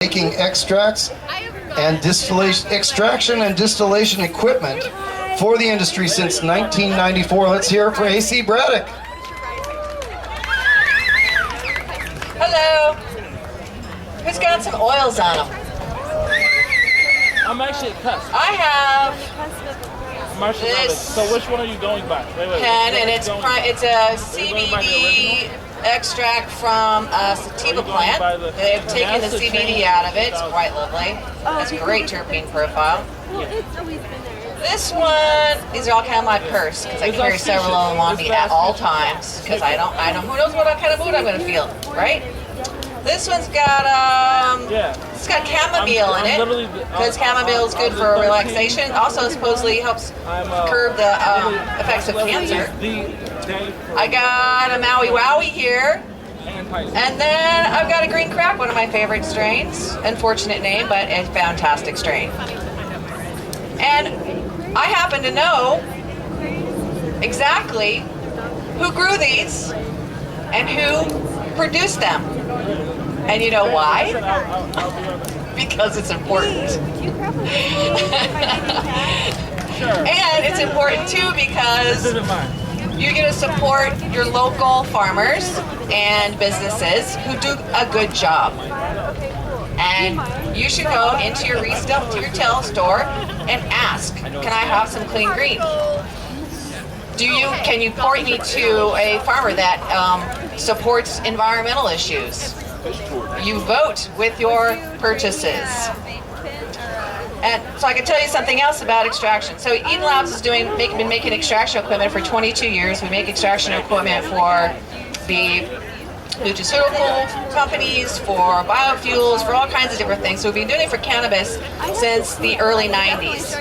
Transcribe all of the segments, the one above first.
making extracts and distillation, extraction and distillation equipment for the industry since 1994. Let's hear it for AC Braddock. Hello. Who's got some oils on them? I'm actually at Cusp. I have this So which one are you going by? Wait. pen, and it's a CBD extract from a sativa plant. They've taken the CBD out of it. It's quite lovely. It's a great terpene profile. This one, these are all kind of my purse because I carry several of them on me at all times because I don't, who knows what kind of mood I'm going to feel, right? This one's got it's got chamomile in it because chamomile is good for relaxation. Also, supposedly helps curb the effects of cancer. I got a Maui Wowie here, and then I've got a Green Crack, one of my favorite strains. Unfortunate name, but a fantastic strain. And I happen to know exactly who grew these and who produced them. And you know why? Because it's important. And it's important too because you're going to support your local farmers and businesses who do a good job. And you should go into your retail store and ask, can I have some clean green? Can you point me to a farmer that supports environmental issues? You vote with your purchases. And so I can tell you something else about extraction. So Eden Labs has been making extraction equipment for 22 years. We make extraction equipment for the nutraceutical companies, for biofuels, for all kinds of different things. So we've been doing it for cannabis since the early 90s.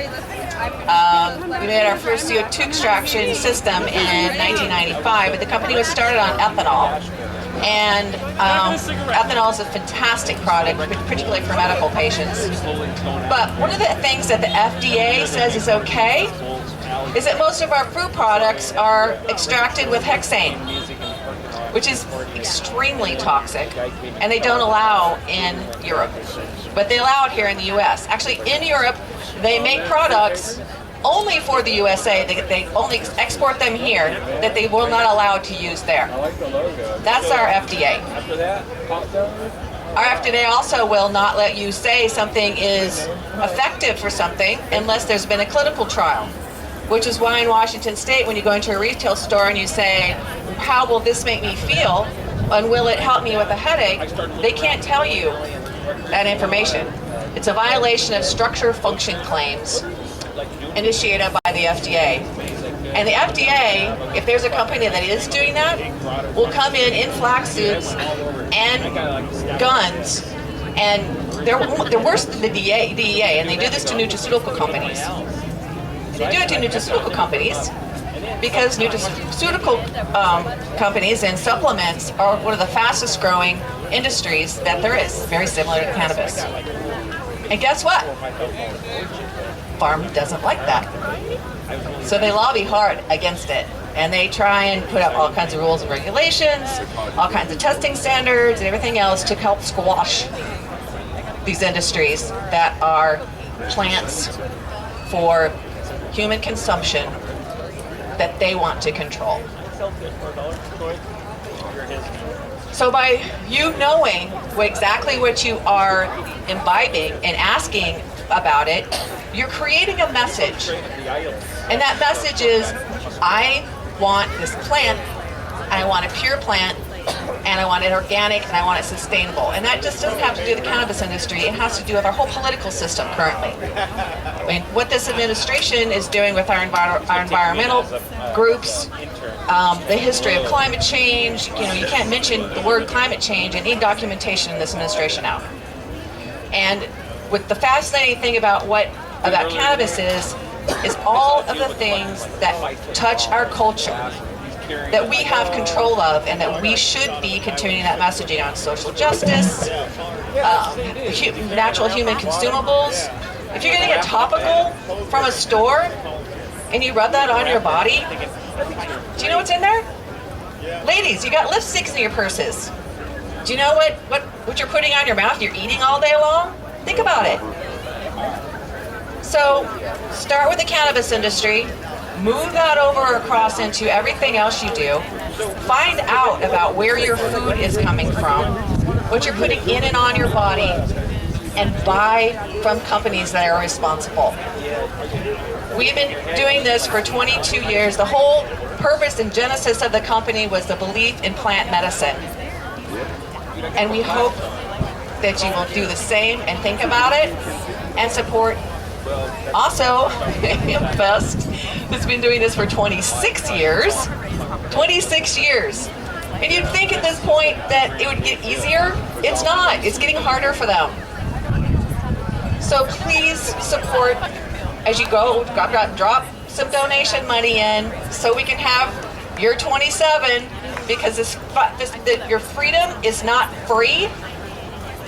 We made our first CO2 extraction system in 1995, but the company was started on ethanol. And ethanol is a fantastic product, particularly for medical patients. But one of the things that the FDA says is okay is that most of our food products are extracted with hexane, which is extremely toxic, and they don't allow in Europe. But they allow it here in the US. Actually, in Europe, they make products only for the USA. They only export them here that they will not allow to use there. That's our FDA. Our FDA also will not let you say something is effective for something unless there's been a clinical trial, which is why in Washington State, when you go into a retail store and you say, how will this make me feel, and will it help me with a headache, they can't tell you that information. It's a violation of structure function claims initiated by the FDA. And the FDA, if there's a company that is doing that, will come in flax suits and guns, and they're worse than the DEA, and they do this to nutraceutical companies. They do it to nutraceutical companies because nutraceutical companies and supplements are one of the fastest growing industries that there is, very similar to cannabis. And guess what? Farm doesn't like that. So they lobby hard against it. And they try and put up all kinds of rules and regulations, all kinds of testing standards and everything else to help squash these industries that are plants for human consumption that they want to control. So by you knowing exactly what you are imbibing and asking about it, you're creating a message. And that message is, I want this plant, I want a pure plant, and I want it organic, and I want it sustainable. And that just doesn't have to do with the cannabis industry. It has to do with our whole political system currently. I mean, what this administration is doing with our environmental groups, the history of climate change, you can't mention the word climate change and need documentation in this administration now. And with the fascinating thing about cannabis is all of the things that touch our culture that we have control of, and that we should be continuing that messaging on social justice, natural human consumables. If you're getting a topical from a store and you rub that on your body, do you know what's in there? Ladies, you got lipsticks in your purses. Do you know what you're putting on your mouth? You're eating all day long? Think about it. So start with the cannabis industry, move that over across into everything else you do. Find out about where your food is coming from, what you're putting in and on your body, and buy from companies that are responsible. We've been doing this for 22 years. The whole purpose and genesis of the company was the belief in plant medicine. And we hope that you will do the same and think about it and support. Also, Hempfest has been doing this for 26 years. 26 years. And you'd think at this point that it would get easier. It's not. It's getting harder for them. So please support as you go. Drop some donation money in so we can have your 27, because your freedom is not free.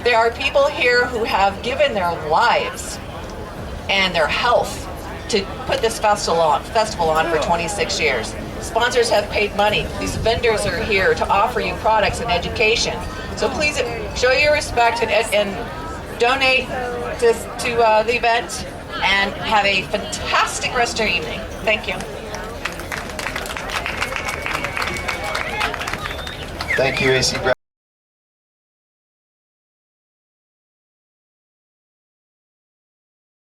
There are people here who have given their lives and their health to put this festival on for 26 years. Sponsors have paid money. These vendors are here to offer you products and education. So please show your respect and donate to the event, and have a fantastic rest of your evening. Thank you. Thank you, AC Braddock.